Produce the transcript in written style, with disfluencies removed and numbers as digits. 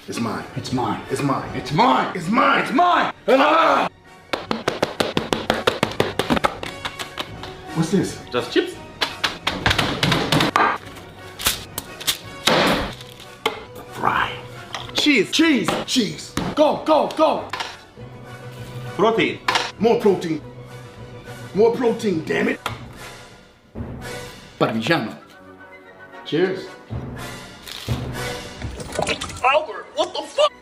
It's mine. It's mine. It's mine. It's mine. It's mine. It's mine. Ah! What's this? Just chips. Fry. Cheese. Cheese. Cheese. Go, go, go. Protein. More protein. More protein, damn it. Parmigiano. Cheers. Albert, what the fuck?